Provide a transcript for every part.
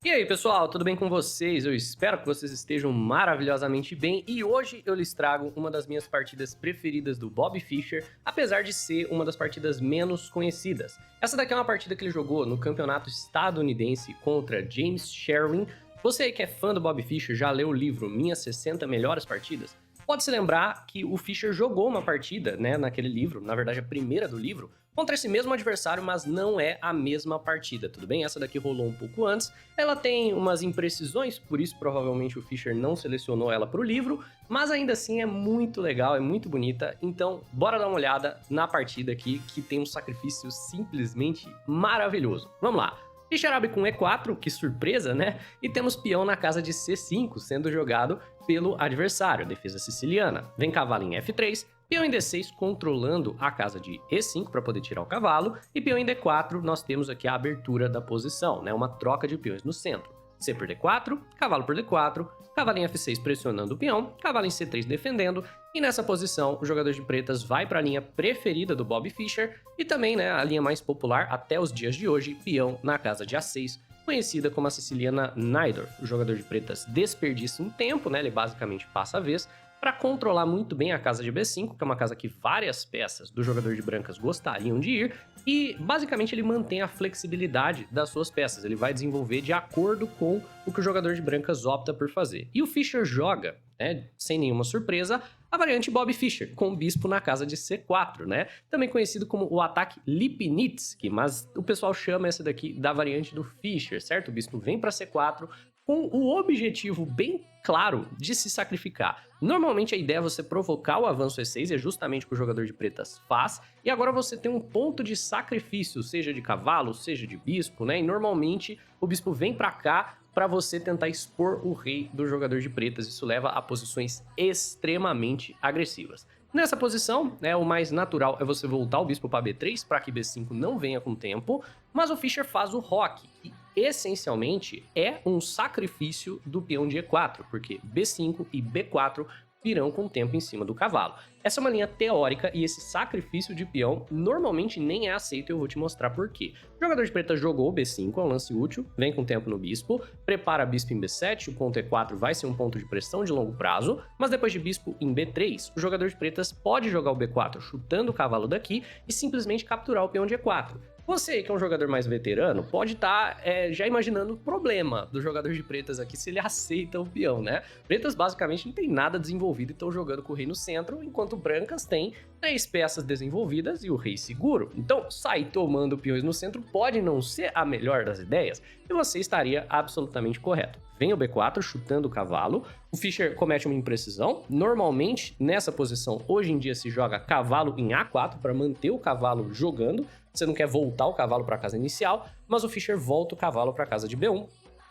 E aí, pessoal, tudo bem com vocês? Eu espero que vocês estejam maravilhosamente bem e hoje eu lhes trago uma das minhas partidas preferidas do Bobby Fischer, apesar de ser uma das partidas menos conhecidas. Essa daqui é uma partida que ele jogou no campeonato estadunidense contra James Sherwin. Você aí que é fã do Bobby Fischer, já leu o livro Minhas 60 Melhores Partidas? Pode se lembrar que o Fischer jogou uma partida, né, naquele livro, na verdade a primeira do livro, contra esse mesmo adversário, mas não é a mesma partida, tudo bem? Essa daqui rolou um pouco antes, ela tem umas imprecisões, por isso provavelmente o Fischer não selecionou ela para o livro, mas ainda assim é muito legal, é muito bonita, então bora dar uma olhada na partida aqui, que tem um sacrifício simplesmente maravilhoso. Vamos lá! Fischer abre com E4, que surpresa, né? E temos peão na casa de C5 sendo jogado pelo adversário, defesa siciliana. Vem cavalo em F3, peão em D6 controlando a casa de E5 para poder tirar o cavalo, e peão em D4 nós temos aqui a abertura da posição, né? Uma troca de peões no centro. C por D4, cavalo por D4, cavalo em F6 pressionando o peão, cavalo em C3 defendendo, e nessa posição o jogador de pretas vai para a linha preferida do Bobby Fischer e também, né, a linha mais popular até os dias de hoje, peão na casa de A6, conhecida como a siciliana Najdorf. O jogador de pretas desperdiça um tempo, né, ele basicamente passa a vez, para controlar muito bem a casa de B5, que é uma casa que várias peças do jogador de brancas gostariam de ir, e basicamente ele mantém a flexibilidade das suas peças, ele vai desenvolver de acordo com o que o jogador de brancas opta por fazer. E o Fischer joga, né, sem nenhuma surpresa, a variante Bobby Fischer, com o bispo na casa de C4, né? Também conhecido como o ataque Lipnitsky, mas o pessoal chama essa daqui da variante do Fischer, certo? O bispo vem para C4, com o objetivo bem claro de se sacrificar. Normalmente a ideia é você provocar o avanço E6, é justamente o que o jogador de pretas faz, e agora você tem um ponto de sacrifício, seja de cavalo, seja de bispo, né? E normalmente o bispo vem para cá para você tentar expor o rei do jogador de pretas, isso leva a posições extremamente agressivas. Nessa posição, né, o mais natural é você voltar o bispo para B3 para que B5 não venha com tempo, mas o Fischer faz o roque, que essencialmente é um sacrifício do peão de E4, porque B5 e B4 virão com tempo em cima do cavalo. Essa é uma linha teórica e esse sacrifício de peão normalmente nem é aceito e eu vou te mostrar por quê. O jogador de preta jogou B5, é um lance útil, vem com tempo no bispo, prepara bispo em B7, o ponto E4 vai ser um ponto de pressão de longo prazo, mas depois de bispo em B3, o jogador de pretas pode jogar o B4 chutando o cavalo daqui e simplesmente capturar o peão de E4. Você, que é um jogador mais veterano, pode estar já imaginando o problema do jogador de pretas aqui se ele aceita o peão, né? Pretas basicamente não tem nada desenvolvido e estão jogando com o rei no centro, enquanto brancas têm 3 peças desenvolvidas e o rei seguro. Então, sair tomando peões no centro pode não ser a melhor das ideias e você estaria absolutamente correto. Vem o B4 chutando o cavalo, o Fischer comete uma imprecisão, normalmente nessa posição hoje em dia se joga cavalo em A4 para manter o cavalo jogando, você não quer voltar o cavalo para a casa inicial, mas o Fischer volta o cavalo para a casa de B1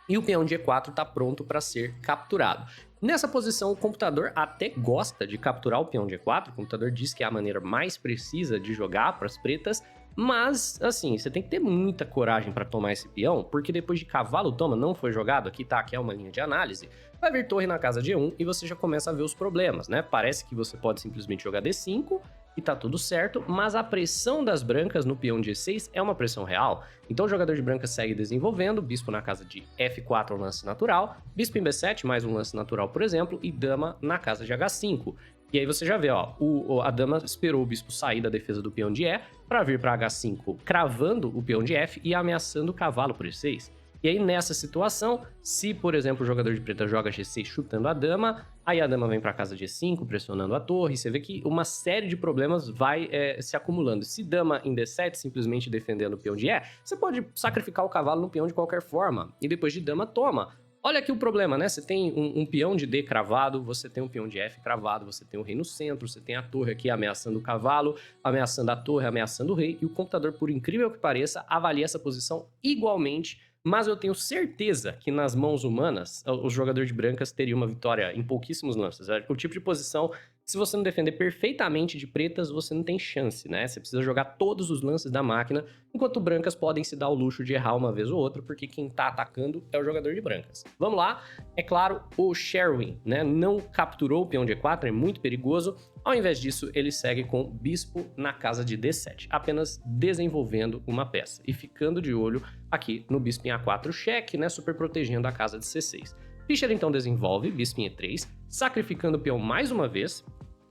e o peão de E4 está pronto para ser capturado. Nessa posição, o computador até gosta de capturar o peão de E4, o computador diz que é a maneira mais precisa de jogar para as pretas, mas, assim, você tem que ter muita coragem para tomar esse peão, porque depois de cavalo toma, não foi jogado, aqui tá, aqui é uma linha de análise, vai vir torre na casa de E1 e você já começa a ver os problemas, né? Parece que você pode simplesmente jogar D5 e tá tudo certo, mas a pressão das brancas no peão de E6 é uma pressão real. Então o jogador de brancas segue desenvolvendo, bispo na casa de F4 é um lance natural, bispo em B7 mais um lance natural, por exemplo, e dama na casa de H5. E aí você já vê, ó, a dama esperou o bispo sair da defesa do peão de E para vir para H5, cravando o peão de F e ameaçando o cavalo por E6. E aí nessa situação, se por exemplo o jogador de preta joga G6 chutando a dama, aí a dama vem para casa de E5 pressionando a torre, você vê que uma série de problemas vai se acumulando. Se dama em D7 simplesmente defendendo o peão de E, você pode sacrificar o cavalo no peão de qualquer forma, e depois de dama toma. Olha aqui o problema, né? Você tem um peão de D cravado, você tem um peão de F cravado, você tem o rei no centro, você tem a torre aqui ameaçando o cavalo, ameaçando a torre, ameaçando o rei, e o computador, por incrível que pareça, avalia essa posição igualmente, mas eu tenho certeza que nas mãos humanas, o jogador de brancas teria uma vitória em pouquíssimos lances. É o tipo de posição Se você não defender perfeitamente de pretas, você não tem chance, né? Você precisa jogar todos os lances da máquina, enquanto brancas podem se dar o luxo de errar uma vez ou outra, porque quem tá atacando é o jogador de brancas. Vamos lá, é claro, o Sherwin, né, não capturou o peão de E4, é muito perigoso. Ao invés disso, ele segue com bispo na casa de D7, apenas desenvolvendo uma peça e ficando de olho aqui no bispo em A4 cheque, né, super protegendo a casa de C6. Fischer então desenvolve bispo em E3, sacrificando o peão mais uma vez,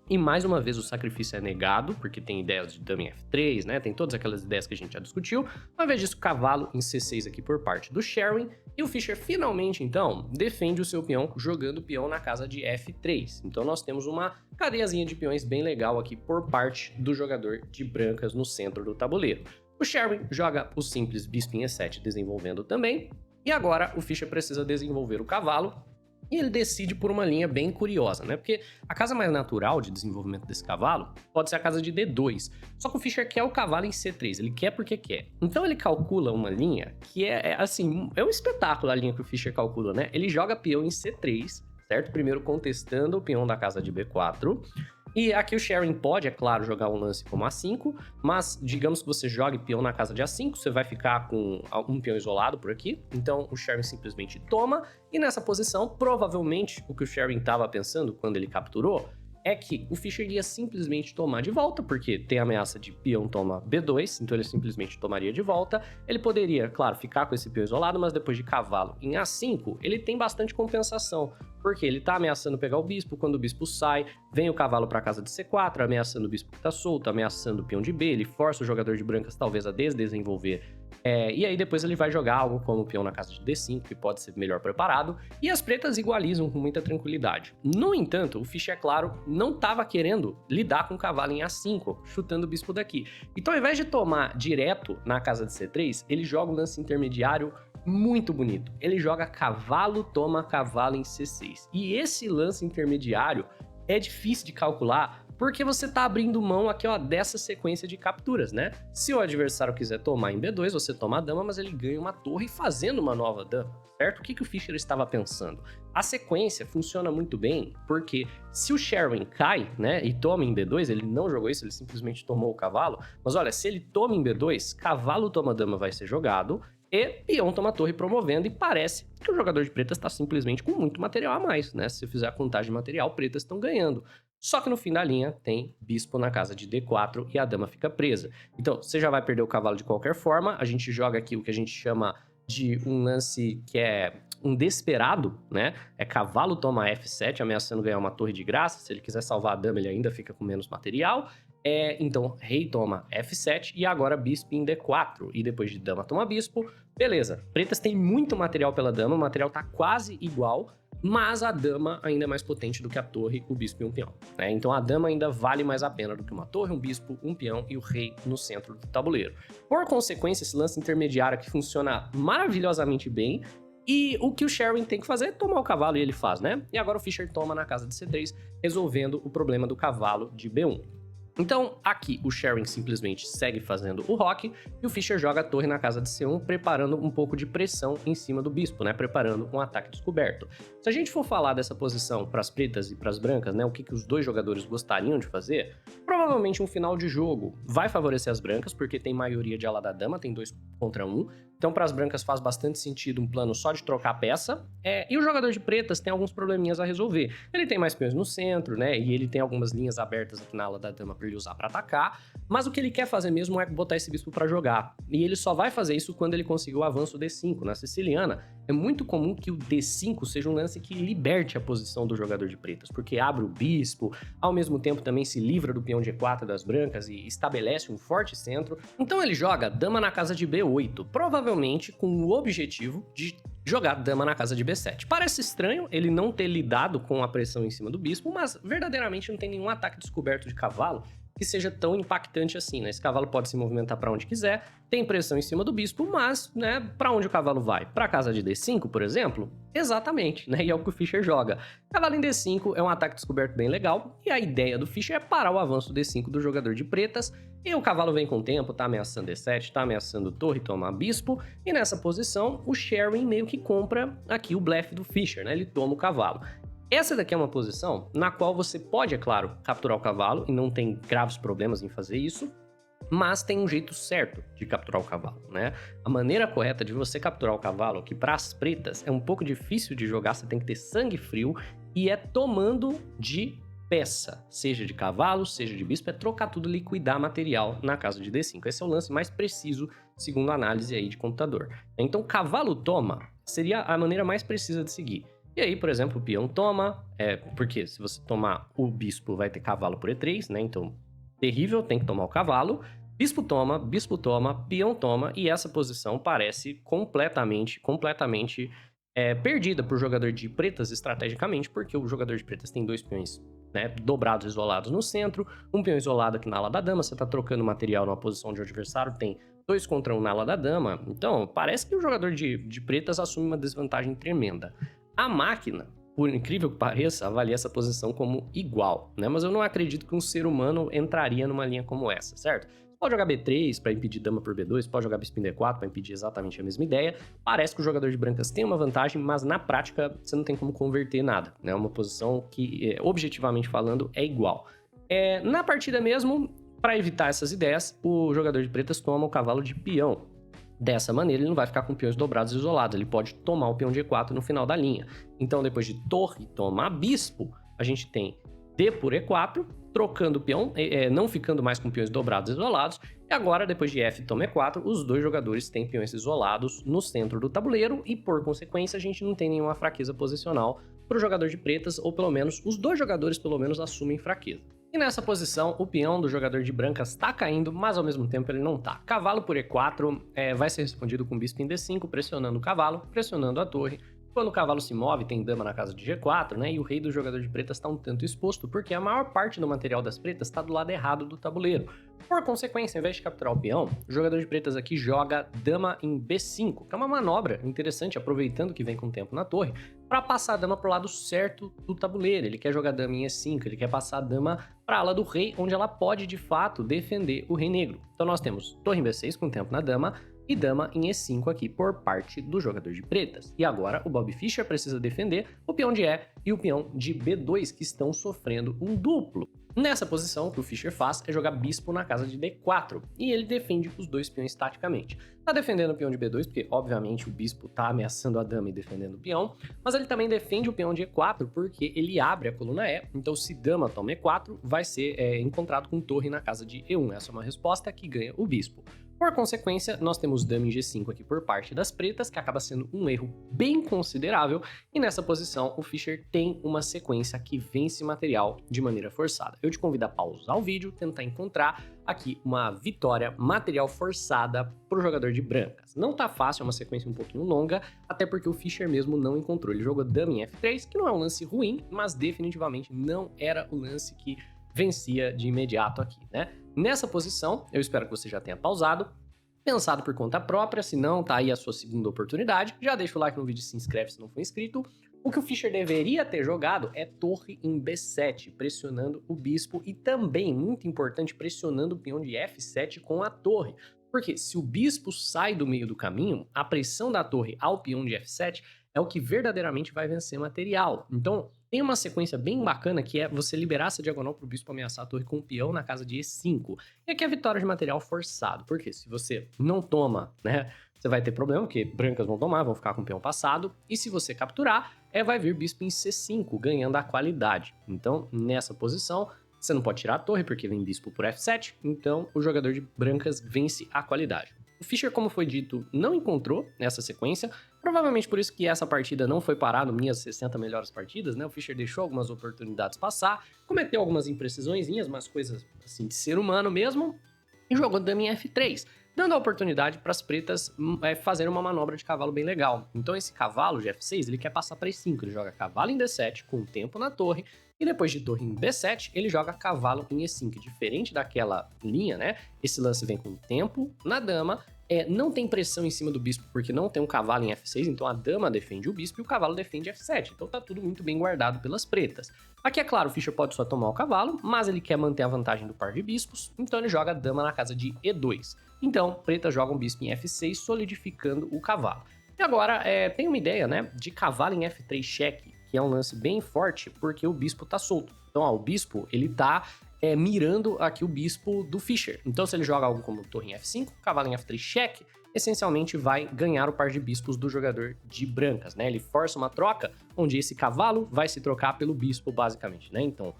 e mais uma vez o sacrifício é negado, porque tem ideias de dama em F3, né? Tem todas aquelas ideias que a gente já discutiu. Ao invés disso, cavalo em C6 aqui por parte do Sherwin. E o Fischer finalmente, então, defende o seu peão jogando o peão na casa de F3. Então nós temos uma cadeiazinha de peões bem legal aqui por parte do jogador de brancas no centro do tabuleiro. O Sherwin joga o simples bispo em E7 desenvolvendo também. E agora o Fischer precisa desenvolver o cavalo. E ele decide por uma linha bem curiosa, né? Porque a casa mais natural de desenvolvimento desse cavalo pode ser a casa de D2. Só que o Fischer quer o cavalo em C3, ele quer porque quer. Então ele calcula uma linha que assim, é um espetáculo a linha que o Fischer calcula, né? Ele joga peão em C3, certo? Primeiro contestando o peão da casa de B4. E aqui o Sherwin pode, é claro, jogar um lance como A5, mas digamos que você jogue peão na casa de A5, você vai ficar com um peão isolado por aqui, então o Sherwin simplesmente toma, e nessa posição, provavelmente, o que o Sherwin estava pensando quando ele capturou, é que o Fischer ia simplesmente tomar de volta, porque tem a ameaça de peão toma B2, então ele simplesmente tomaria de volta. Ele poderia, claro, ficar com esse peão isolado, mas depois de cavalo em A5, ele tem bastante compensação, porque ele tá ameaçando pegar o bispo, quando o bispo sai, vem o cavalo para casa de C4, ameaçando o bispo que tá solto, ameaçando o peão de B, ele força o jogador de brancas talvez a desdesenvolver. E aí depois ele vai jogar algo como o peão na casa de D5, que pode ser melhor preparado, e as pretas igualizam com muita tranquilidade. No entanto, o Fischer, é claro, não estava querendo lidar com o cavalo em A5, chutando o bispo daqui. Então, ao invés de tomar direto na casa de C3, ele joga um lance intermediário muito bonito. Ele joga cavalo toma cavalo em C6. E esse lance intermediário é difícil de calcular, porque você tá abrindo mão aqui, ó, dessa sequência de capturas, né? Se o adversário quiser tomar em B2, você toma a dama, mas ele ganha uma torre fazendo uma nova dama, certo? O que o Fischer estava pensando? A sequência funciona muito bem, porque se o Sherwin cai, né, e toma em B2, ele não jogou isso, ele simplesmente tomou o cavalo, mas olha, se ele toma em B2, cavalo toma dama vai ser jogado, e peão toma torre promovendo, e parece que o jogador de pretas está simplesmente com muito material a mais, né? Se você fizer a contagem de material, pretas estão ganhando. Só que no fim da linha tem bispo na casa de D4 e a dama fica presa. Então, você já vai perder o cavalo de qualquer forma. A gente joga aqui o que a gente chama de um lance que é um desesperado, né? É cavalo toma F7, ameaçando ganhar uma torre de graça. Se ele quiser salvar a dama, ele ainda fica com menos material. Então, rei toma F7 e agora bispo em D4. E depois de dama toma bispo. Beleza, pretas tem muito material pela dama, o material tá quase igual, mas a dama ainda é mais potente do que a torre, o bispo e um peão, né? Então a dama ainda vale mais a pena do que uma torre, um bispo, um peão e o rei no centro do tabuleiro. Por consequência, esse lance intermediário aqui funciona maravilhosamente bem, e o que o Sherwin tem que fazer é tomar o cavalo, e ele faz, né? E agora o Fischer toma na casa de C3, resolvendo o problema do cavalo de B1. Então, aqui o Sherwin simplesmente segue fazendo o roque e o Fischer joga a torre na casa de C1, preparando um pouco de pressão em cima do bispo, né? Preparando um ataque descoberto. Se a gente for falar dessa posição para as pretas e para as brancas, né? O que os dois jogadores gostariam de fazer, provavelmente um final de jogo vai favorecer as brancas, porque tem maioria de ala da dama, tem 2 contra 1. Então, para as brancas faz bastante sentido um plano só de trocar a peça. E o jogador de pretas tem alguns probleminhas a resolver. Ele tem mais peões no centro, né? E ele tem algumas linhas abertas aqui na ala da dama para ele usar para atacar. Mas o que ele quer fazer mesmo é botar esse bispo para jogar. E ele só vai fazer isso quando ele conseguir o avanço D5. Na siciliana, é muito comum que o D5 seja um lance que liberte a posição do jogador de pretas, porque abre o bispo, ao mesmo tempo também se livra do peão de E4 das brancas e estabelece um forte centro. Então ele joga dama na casa de B8, provavelmente com o objetivo de jogar dama na casa de B7. Parece estranho ele não ter lidado com a pressão em cima do bispo, mas verdadeiramente não tem nenhum ataque descoberto de cavalo que seja tão impactante assim, né? Esse cavalo pode se movimentar para onde quiser, tem pressão em cima do bispo, mas, né, para onde o cavalo vai? Para a casa de D5, por exemplo? Exatamente, né? E é o que o Fischer joga. Cavalo em D5 é um ataque descoberto bem legal, e a ideia do Fischer é parar o avanço D5 do jogador de pretas, e o cavalo vem com o tempo, tá ameaçando D7, tá ameaçando torre, toma bispo, e nessa posição o Sherwin meio que compra aqui o blefe do Fischer, né? Ele toma o cavalo. Essa daqui é uma posição na qual você pode, é claro, capturar o cavalo e não tem graves problemas em fazer isso, mas tem um jeito certo de capturar o cavalo, né? A maneira correta de você capturar o cavalo, que para as pretas é um pouco difícil de jogar, você tem que ter sangue frio, e é tomando de peça, seja de cavalo, seja de bispo, é trocar tudo, liquidar material na casa de D5. Esse é o lance mais preciso, segundo a análise aí de computador. Então, cavalo toma seria a maneira mais precisa de seguir. E aí, por exemplo, o peão toma, porque se você tomar o bispo, vai ter cavalo por E3, né? Então, terrível, tem que tomar o cavalo. Bispo toma, peão toma, e essa posição parece completamente perdida para o jogador de pretas estrategicamente, porque o jogador de pretas tem 2 peões, né, dobrados isolados no centro, um peão isolado aqui na ala da dama, você tá trocando material numa posição onde o adversário tem 2 contra 1 na ala da dama, então parece que o jogador de pretas assume uma desvantagem tremenda. A máquina, por incrível que pareça, avalia essa posição como igual, né? Mas eu não acredito que um ser humano entraria numa linha como essa, certo? Você pode jogar B3 para impedir dama por B2, pode jogar bispo em D4 para impedir exatamente a mesma ideia. Parece que o jogador de brancas tem uma vantagem, mas na prática você não tem como converter nada, né? É uma posição que, objetivamente falando, é igual. Na partida mesmo, para evitar essas ideias, o jogador de pretas toma o cavalo de peão. Dessa maneira, ele não vai ficar com peões dobrados isolados, ele pode tomar o peão de E4 no final da linha. Então, depois de torre tomar bispo, a gente tem D por E4, trocando o peão, não ficando mais com peões dobrados isolados. E agora, depois de F toma E4, os dois jogadores têm peões isolados no centro do tabuleiro e, por consequência, a gente não tem nenhuma fraqueza posicional para o jogador de pretas, ou pelo menos, os dois jogadores pelo menos assumem fraqueza. E nessa posição, o peão do jogador de brancas está caindo, mas ao mesmo tempo ele não tá. Cavalo por E4 vai ser respondido com bispo em D5, pressionando o cavalo, pressionando a torre. Quando o cavalo se move, tem dama na casa de G4, né? E o rei do jogador de pretas está um tanto exposto, porque a maior parte do material das pretas está do lado errado do tabuleiro. Por consequência, ao invés de capturar o peão, o jogador de pretas aqui joga dama em B5, que é uma manobra interessante, aproveitando que vem com tempo na torre, para passar a dama pro lado certo do tabuleiro. Ele quer jogar dama em E5, ele quer passar a dama para a ala do rei, onde ela pode, de fato, defender o rei negro. Então nós temos torre em B6 com tempo na dama, e dama em E5 aqui por parte do jogador de pretas. E agora o Bobby Fischer precisa defender o peão de E e o peão de B2, que estão sofrendo um duplo. Nessa posição, o que o Fischer faz é jogar bispo na casa de D4, e ele defende os dois peões taticamente. Tá defendendo o peão de B2, porque obviamente o bispo tá ameaçando a dama e defendendo o peão, mas ele também defende o peão de E4, porque ele abre a coluna E, então se dama toma E4, vai ser encontrado com torre na casa de E1. Essa é uma resposta que ganha o bispo. Por consequência, nós temos dama em G5 aqui por parte das pretas, que acaba sendo um erro bem considerável, e nessa posição o Fischer tem uma sequência que vence material de maneira forçada. Eu te convido a pausar o vídeo, tentar encontrar aqui uma vitória material forçada para o jogador de brancas. Não tá fácil, é uma sequência um pouquinho longa, até porque o Fischer mesmo não encontrou. Ele jogou dama em F3, que não é um lance ruim, mas definitivamente não era o lance que vencia de imediato aqui, né? Nessa posição, eu espero que você já tenha pausado, pensado por conta própria, se não, tá aí a sua segunda oportunidade. Já deixa o like no vídeo e se inscreve se não for inscrito. O que o Fischer deveria ter jogado é torre em B7, pressionando o bispo e também, muito importante, pressionando o peão de F7 com a torre. Porque se o bispo sai do meio do caminho, a pressão da torre ao peão de F7 é o que verdadeiramente vai vencer material. Então, tem uma sequência bem bacana que é você liberar essa diagonal para o bispo ameaçar a torre com o peão na casa de E5. E aqui é a vitória de material forçado, porque se você não toma, né, você vai ter problema, porque brancas vão tomar, vão ficar com o peão passado, e se você capturar, vai vir bispo em C5, ganhando a qualidade. Então, nessa posição, você não pode tirar a torre, porque vem bispo por F7, então o jogador de brancas vence a qualidade. O Fischer, como foi dito, não encontrou nessa sequência, provavelmente por isso que essa partida não foi parar no minhas 60 melhores partidas, né? O Fischer deixou algumas oportunidades passar, cometeu algumas imprecisõezinhas, mas coisas assim de ser humano mesmo, e jogou dama em F3, dando a oportunidade para as pretas fazerem uma manobra de cavalo bem legal. Então esse cavalo de F6, ele quer passar para E5, ele joga cavalo em D7 com tempo na torre, e depois de torre em B7, ele joga cavalo em E5. Diferente daquela linha, né? Esse lance vem com tempo na dama, não tem pressão em cima do bispo, porque não tem um cavalo em F6, então a dama defende o bispo e o cavalo defende F7. Então tá tudo muito bem guardado pelas pretas. Aqui, é claro, o Fischer pode só tomar o cavalo, mas ele quer manter a vantagem do par de bispos, então ele joga a dama na casa de E2. Então, preta joga um bispo em F6, solidificando o cavalo. E agora, tem uma ideia, né, de cavalo em F3 cheque, que é um lance bem forte, porque o bispo tá solto. Então, ó, o bispo, ele tá mirando aqui o bispo do Fischer. Então, se ele joga algo como torre em F5, cavalo em F3 cheque, essencialmente vai ganhar o par de bispos do jogador de brancas, né? Ele força uma troca, onde esse cavalo vai se trocar pelo bispo, basicamente, né? Então,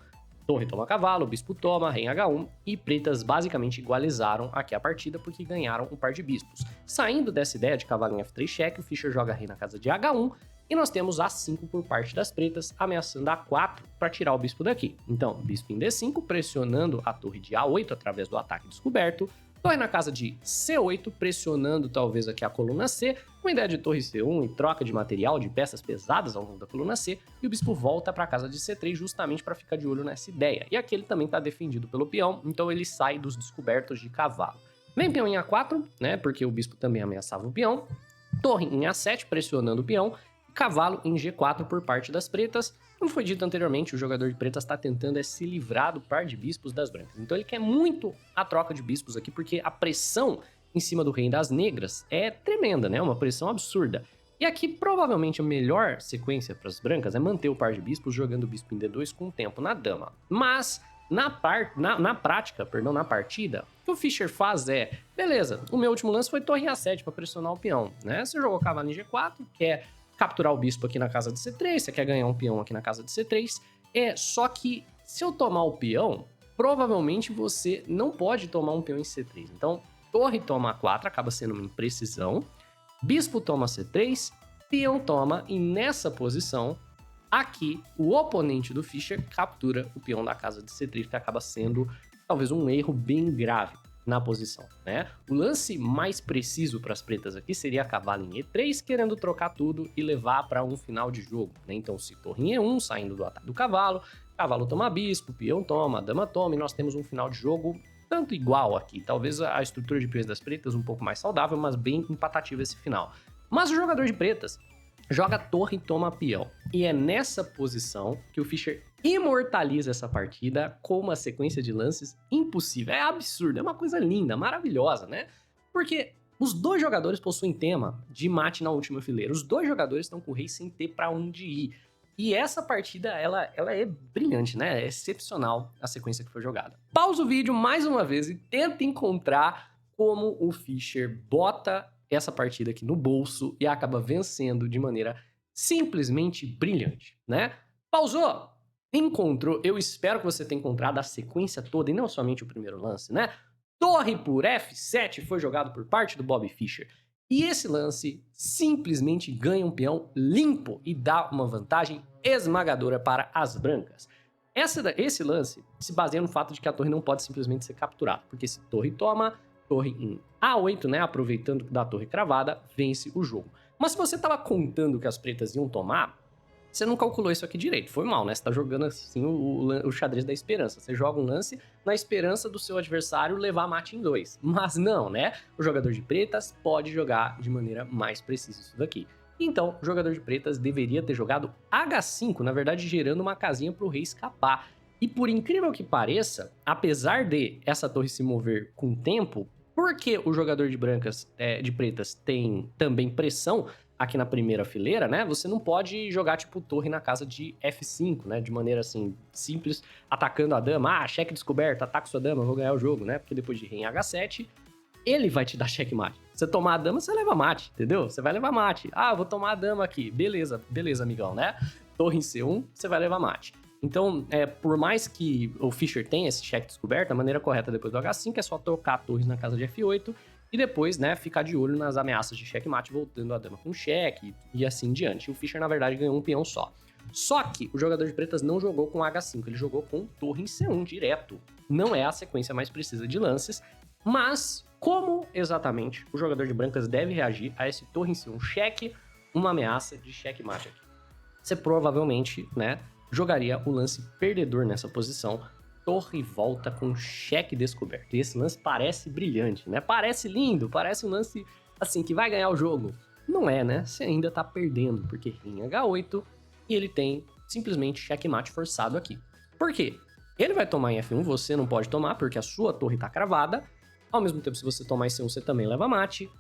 torre toma cavalo, bispo toma, rei em H1, e pretas basicamente igualizaram aqui a partida porque ganharam um par de bispos. Saindo dessa ideia de cavalo em F3 cheque, o Fischer joga rei na casa de H1, e nós temos A5 por parte das pretas, ameaçando A4 para tirar o bispo daqui. Então, bispo em D5, pressionando a torre de A8 através do ataque descoberto, torre na casa de C8, pressionando talvez aqui a coluna C, com a ideia de torre C1 e troca de material, de peças pesadas ao longo da coluna C, e o bispo volta para a casa de C3 justamente para ficar de olho nessa ideia. E aqui ele também está defendido pelo peão, então ele sai dos descobertos de cavalo. Vem peão em A4, né, porque o bispo também ameaçava o peão, torre em A7, pressionando o peão, cavalo em G4 por parte das pretas. Como foi dito anteriormente, o jogador de pretas está tentando se livrar do par de bispos das brancas. Então ele quer muito a troca de bispos aqui, porque a pressão em cima do rei das negras é tremenda, né? Uma pressão absurda. E aqui, provavelmente, a melhor sequência para as brancas é manter o par de bispos jogando o bispo em D2 com o tempo na dama. Mas, na prática, na partida, o que o Fischer faz é, beleza, o meu último lance foi torre em A7 para pressionar o peão, né? Você jogou cavalo em G4, quer capturar o bispo aqui na casa de C3, você quer ganhar um peão aqui na casa de C3, só que se eu tomar o peão, provavelmente você não pode tomar um peão em C3. Então, torre toma A4, acaba sendo uma imprecisão, bispo toma C3, peão toma, e nessa posição, aqui, o oponente do Fischer captura o peão da casa de C3, que acaba sendo talvez um erro bem grave na posição, né? O lance mais preciso para as pretas aqui seria cavalo em E3, querendo trocar tudo e levar para um final de jogo, né? Então, se torre em E1, saindo do ataque do cavalo, cavalo toma bispo, peão toma, dama toma, e nós temos um final de jogo tanto igual aqui. Talvez a estrutura de peões das pretas um pouco mais saudável, mas bem empatativa esse final. Mas o jogador de pretas joga torre e toma peão. E é nessa posição que o Fischer imortaliza essa partida com uma sequência de lances impossível. É absurdo, é uma coisa linda, maravilhosa, né? Porque os dois jogadores possuem tema de mate na última fileira. Os dois jogadores estão com o rei sem ter para onde ir. E essa partida, ela é brilhante, né? É excepcional a sequência que foi jogada. Pausa o vídeo mais uma vez e tenta encontrar como o Fischer bota essa partida aqui no bolso e acaba vencendo de maneira simplesmente brilhante, né? Pausou? Encontrou? Eu espero que você tenha encontrado a sequência toda e não somente o primeiro lance, né? Torre por F7 foi jogado por parte do Bobby Fischer. E esse lance simplesmente ganha um peão limpo e dá uma vantagem esmagadora para as brancas. Esse lance se baseia no fato de que a torre não pode simplesmente ser capturada, porque se torre toma, torre em A8, né, aproveitando da torre cravada, vence o jogo. Mas se você estava contando que as pretas iam tomar, você não calculou isso aqui direito, foi mal, né? Você tá jogando assim o xadrez da esperança. Você joga um lance na esperança do seu adversário levar mate em 2. Mas não, né? O jogador de pretas pode jogar de maneira mais precisa isso daqui. Então, o jogador de pretas deveria ter jogado H5, na verdade gerando uma casinha para o rei escapar. E por incrível que pareça, apesar de essa torre se mover com tempo, porque o jogador de pretas tem também pressão aqui na primeira fileira, né? Você não pode jogar, tipo, torre na casa de F5, né? De maneira, assim, simples, atacando a dama. Ah, cheque descoberto, ataca sua dama, vou ganhar o jogo, né? Porque depois de rei em H7, ele vai te dar checkmate. Você tomar a dama, você leva mate, entendeu? Você vai levar mate. Ah, vou tomar a dama aqui. Beleza, amigão, né? Torre em C1, você vai levar mate. Então, por mais que o Fischer tenha esse cheque descoberto, a maneira correta depois do H5 é só trocar torres na casa de F8 e depois, né, ficar de olho nas ameaças de checkmate, voltando a dama com cheque e assim em diante. O Fischer, na verdade, ganhou um peão só. Só que o jogador de pretas não jogou com H5, ele jogou com torre em C1 direto. Não é a sequência mais precisa de lances, mas como exatamente o jogador de brancas deve reagir a esse torre em C1 cheque, uma ameaça de checkmate aqui? Você provavelmente, né, jogaria o lance perdedor nessa posição, torre volta com cheque descoberto. E esse lance parece brilhante, né? Parece lindo, parece um lance, assim, que vai ganhar o jogo. Não é, né? Você ainda tá perdendo, porque rei em H8 e ele tem simplesmente checkmate forçado aqui. Por quê? Ele vai tomar em F1, você não pode tomar, porque a sua torre tá cravada. Ao mesmo tempo, se você tomar em C1, você também leva mate.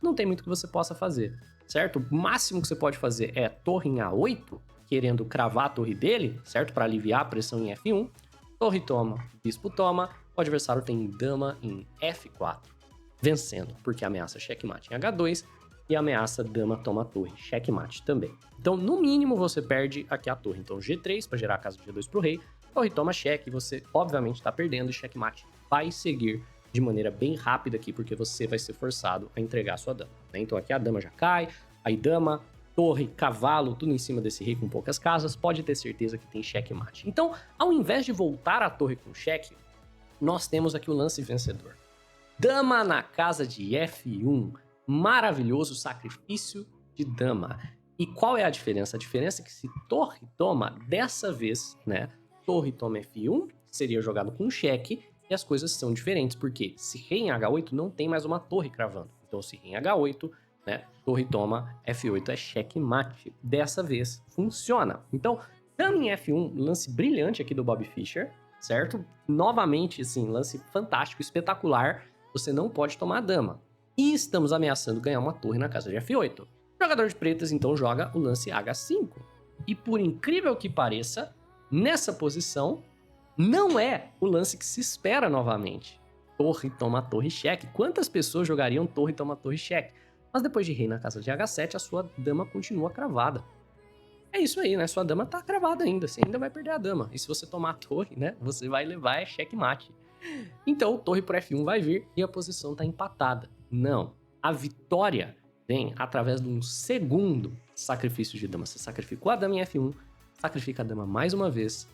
Não tem muito que você possa fazer, certo? O máximo que você pode fazer é torre em A8, querendo cravar a torre dele, certo? Para aliviar a pressão em F1. Torre toma, bispo toma, o adversário tem dama em F4, vencendo, porque ameaça checkmate em H2 e ameaça dama toma torre, checkmate também. Então, no mínimo, você perde aqui a torre. Então, G3 para gerar a casa de G2 pro rei, torre toma cheque, você obviamente está perdendo e checkmate vai seguir de maneira bem rápida aqui, porque você vai ser forçado a entregar a sua dama, né? Então, aqui a dama já cai, aí dama, torre, cavalo, tudo em cima desse rei com poucas casas, pode ter certeza que tem checkmate. Então, ao invés de voltar a torre com cheque, nós temos aqui o lance vencedor. Dama na casa de F1, maravilhoso sacrifício de dama. E qual é a diferença? A diferença é que se torre toma, dessa vez, né, torre toma F1, seria jogado com cheque, e as coisas são diferentes, porque se rei em H8 não tem mais uma torre cravando. Então, se rei em H8, né, torre toma, F8 é checkmate. Dessa vez, funciona. Então, dama em F1, lance brilhante aqui do Bobby Fischer, certo? Novamente, assim, lance fantástico, espetacular. Você não pode tomar a dama. E estamos ameaçando ganhar uma torre na casa de F8. O jogador de pretas, então, joga o lance H5. E por incrível que pareça, nessa posição, não é o lance que se espera novamente. Torre toma torre cheque. Quantas pessoas jogariam torre toma torre cheque? Mas depois de rei na casa de H7, a sua dama continua cravada. É isso aí, né? Sua dama tá cravada ainda. Você ainda vai perder a dama. E se você tomar a torre, né? Você vai levar checkmate. Então, torre por F1 vai vir e a posição tá empatada. Não. A vitória vem através de um segundo sacrifício de dama. Você sacrificou a dama em F1, sacrifica a dama mais uma vez.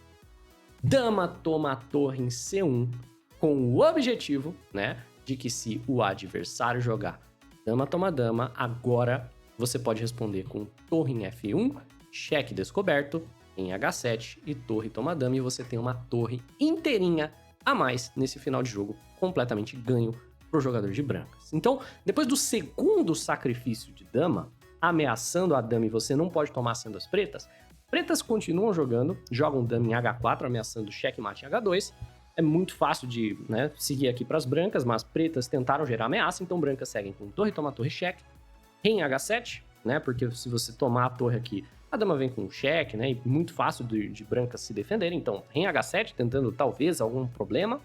Dama toma a torre em C1 com o objetivo, né? De que se o adversário jogar dama toma dama, agora você pode responder com torre em F1, cheque descoberto em H7 e torre toma dama, e você tem uma torre inteirinha a mais nesse final de jogo, completamente ganho para o jogador de brancas. Então, depois do segundo sacrifício de dama, ameaçando a dama e você não pode tomar sendo as pretas, pretas continuam jogando, jogam dama em H4, ameaçando checkmate em H2. É muito fácil de, né, seguir aqui para as brancas, mas pretas tentaram gerar ameaça, então brancas seguem com torre toma torre cheque, rei em H7, né, porque se você tomar a torre aqui, a dama vem com cheque, né, e muito fácil de brancas se defenderem, então rei em H7, tentando talvez algum problema,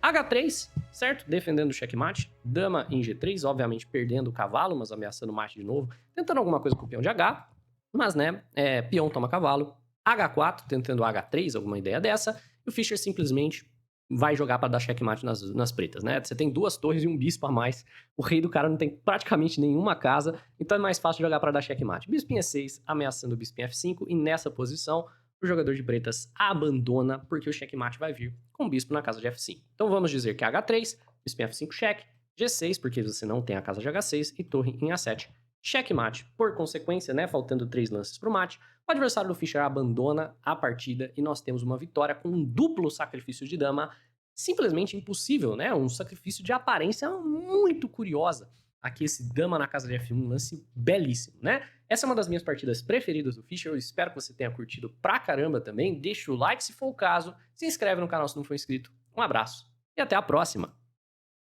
H3, certo, defendendo o checkmate, dama em G3, obviamente perdendo o cavalo, mas ameaçando o mate de novo, tentando alguma coisa com o peão de H, mas, né, peão toma cavalo, H4, tentando H3, alguma ideia dessa, e o Fischer simplesmente vai jogar para dar checkmate nas pretas, né? Você tem duas torres e um bispo a mais. O rei do cara não tem praticamente nenhuma casa, então é mais fácil jogar para dar checkmate. Bispo em E6, ameaçando o bispo em F5, e nessa posição, o jogador de pretas abandona, porque o checkmate vai vir com o bispo na casa de F5. Então vamos dizer que H3, bispo em F5, cheque, G6, porque você não tem a casa de H6, e torre em A7, checkmate. Por consequência, né, faltando 3 lances para o mate, o adversário do Fischer abandona a partida e nós temos uma vitória com um duplo sacrifício de dama, simplesmente impossível, né? Um sacrifício de aparência muito curiosa. Aqui esse dama na casa de F1, um lance belíssimo, né? Essa é uma das minhas partidas preferidas do Fischer, eu espero que você tenha curtido pra caramba também. Deixa o like se for o caso, se inscreve no canal se não for inscrito. Um abraço e até a próxima!